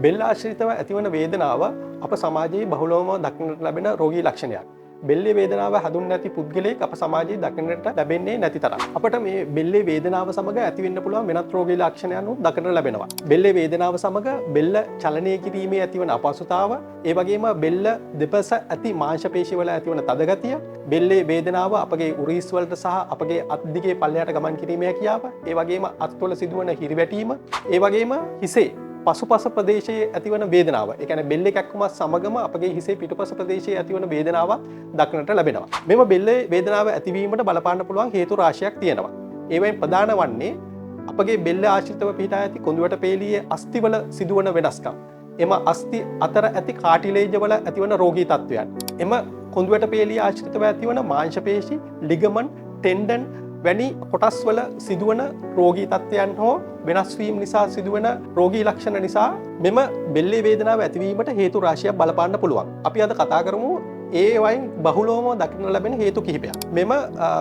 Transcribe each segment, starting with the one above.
බෙල්ල ආශ්‍රිතව ඇතිවන වේදනාව අප සමාජයේ බහුලවම දක්නට ලැබෙන රෝගී ලක්ෂණයක්. බෙල්ලේ වේදනාව හඳුන් නැති පුද්ගලයෙක් අප සමාජයේ දක්නට ලැබෙන්නේ නැති තරම්. අපට මේ බෙල්ලේ වේදනාව සමග ඇතිවෙන්න පුළුවන් වෙනත් රෝගී ලක්ෂණයන් දක්නට ලැබෙනවා. බෙල්ලේ වේදනාව සමග බෙල්ල චලනය කිරීමේ ඇතිවන අපහසුතාව, ඒ වගේම බෙල්ල දෙපස ඇති මාංශ පේශිවල ඇතිවන තද ගතිය, බෙල්ලේ වේදනාව අපගේ උරීස් වලට සහ අපගේ අත් දිගේ පල්ලයට ගමන් කිරීමේ හැකියාව, ඒ වගේම අත්වල සිදුවන හිරිවැටීම, ඒ වගේම හිසේ පසුපස ප්‍රදේශයේ ඇතිවන වේදනාව. ඒ කියන්නේ බෙල්ල කැක්කුම සමගම අපගේ හිසේ පිටුපස ප්‍රදේශයේ ඇතිවන වේදනාව දක්නට ලැබෙනවා. මෙම බෙල්ලේ වේදනාව ඇතිවීමට බලපාන්න පුළුවන් හේතු රාශියක් තියෙනවා. ඒවෙන් ප්‍රධාන වන්නේ අපගේ බෙල්ල ආශ්‍රිතව පිහිටා ඇති කොඳුවට පේළියේ අස්තිවල සිදුවන වෙනස්කම්. එම අස්ති අතර ඇති කාටිලේජ වල ඇතිවන රෝගී තත්ත්වයන්. එම කොඳුවට පේළිය ආශ්‍රිතව ඇතිවන මාංශ පේශි, ලිගමන්ට්, ටෙන්ඩන් වැනි කොටස් වල සිදුවන රෝගී තත්ත්වයන් හෝ වෙනස් වීම නිසා සිදුවන රෝගී ලක්ෂණ නිසා මෙම බෙල්ලේ වේදනාව ඇතිවීමට හේතු රාශියක් බලපාන්න පුළුවන්. අපි අද කතා කරමු ඒ වයින් බහුලවම දක්න ලැබෙන හේතු කිහිපයක්. මෙම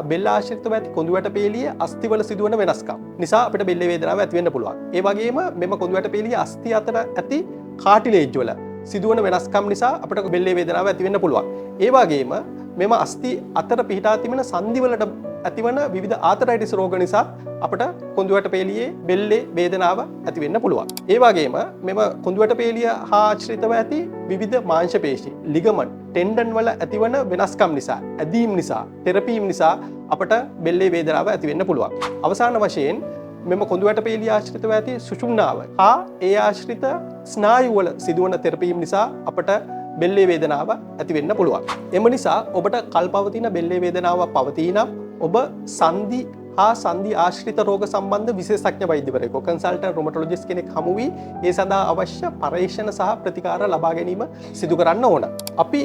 බෙල්ල ආශ්‍රිතව ඇති කොඳුවට පේළියේ අස්තිවල සිදුවන වෙනස්කම් නිසා අපිට බෙල්ලේ වේදනාව ඇති වෙන්න පුළුවන්. ඒ වගේම මෙම කොඳුවට පේළියේ අස්ති අතර ඇති කාටිලේජ් වල සිදුවන වෙනස්කම් නිසා අපිට බෙල්ලේ වේදනාව ඇති වෙන්න පුළුවන්. ඒ වගේම මෙම අස්ති අතර පිහිටා තිබෙන සංදිවලට ඇතිවන විවිධ ආතරයිටිස් රෝග නිසා අපට කොඳුවට පේළියේ බෙල්ලේ වේදනාව ඇති වෙන්න පුළුවන්. ඒ වගේම මෙම කොඳුවට පේළිය හා ආශ්‍රිතව ඇති විවිධ මාංශ පේශි, ලිගමන්ට්, ටෙන්ඩන් වල ඇතිවන වෙනස්කම් නිසා, ඇදීම් නිසා, තෙරපීම් නිසා අපට බෙල්ලේ වේදනාව ඇති වෙන්න පුළුවන්. අවසාන වශයෙන් මෙම කොඳුවට පේළිය ආශ්‍රිතව ඇති සුෂුම්නාව හා ඒ ආශ්‍රිත ස්නායු වල සිදුවන තෙරපීම් නිසා අපට බෙල්ලේ වේදනාව ඇති වෙන්න පුළුවන්. එම නිසා ඔබට කල්පවතින බෙල්ලේ වේදනාව පවතී නම් ඔබ සන්ධි හා සන්ධි ආශ්‍රිත රෝග සම්බන්ධ විශේෂඥ වෛද්‍යවරයෙකු, කන්සල්ටන්ට් රුමටොලොජිස්ට් කෙනෙක් හමු වී ඒ සඳහා අවශ්‍ය පරීක්ෂණ සහ ප්‍රතිකාර ලබා ගැනීම සිදු කරන්න ඕන. අපි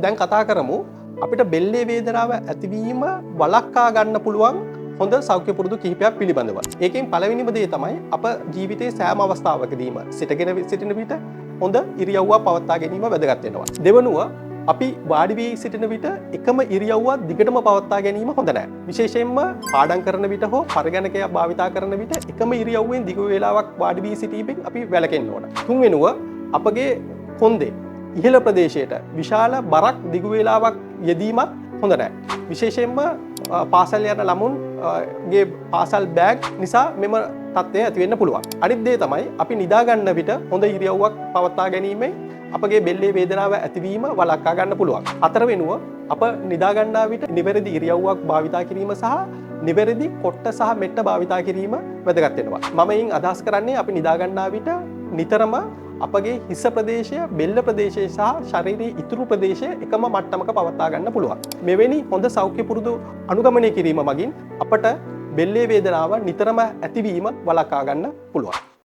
දැන් කතා කරමු අපිට බෙල්ලේ වේදනාව ඇතිවීම වළක්වා ගන්න පුළුවන් හොඳ සෞඛ්‍ය පුරුදු කිහිපයක් පිළිබඳව. ඒකෙන් පළවෙනිම දේ තමයි අප ජීවිතයේ සෑම අවස්ථාවකදීම සිටගෙන සිටින විට හොඳ ඉරියව්වක් පවත්වා ගැනීම වැදගත් වෙනවා. දෙවනුව අපි වාඩි වී සිටින විට එකම ඉරියව්වක් දිගටම පවත්වා ගැනීම හොඳ නැහැ. විශේෂයෙන්ම පාඩම් කරන විට හෝ පරිගණකයක් භාවිතා කරන විට එකම ඉරියව්වෙන් දිග වේලාවක් වාඩි වී සිටීමෙන් අපි වැළකෙන්න ඕන. තුන්වෙනුව අපගේ කොන්දේ ඉහළ ප්‍රදේශයට විශාල බරක් දිග වේලාවක් යෙදීමත් හොඳ නැහැ. විශේෂයෙන්ම පාසල් යන ළමුන්ගේ පාසල් බෑග් නිසා මෙම තත්ත්වය ඇති වෙන්න පුළුවන්. අනිත් දේ තමයි අපි නිදා ගන්න විට හොඳ ඉරියව්වක් පවත්වා ගැනීමෙන් අපගේ බෙල්ලේ වේදනාව ඇතිවීම වළක්වා ගන්න පුළුවන්. හතරවෙනුව අප නිදා ගන්නා විට නිවැරදි ඉරියව්වක් භාවිතා කිරීම සහ නිවැරදි කොට්ට සහ මෙට්ට භාවිතා කිරීම වැදගත් වෙනවා. මම එයින් අදහස් කරන්නේ අපි නිදා ගන්නා විට නිතරම අපගේ හිස ප්‍රදේශය, බෙල්ල ප්‍රදේශය සහ ශරීරයේ ඉතුරු ප්‍රදේශය එකම මට්ටමක පවත්වා ගන්න පුළුවන්. මෙවැනි හොඳ සෞඛ්‍ය පුරුදු අනුගමනය කිරීම මගින් අපට බෙල්ලේ වේදනාව නිතරම ඇතිවීම වළක්වා ගන්න පුළුවන්.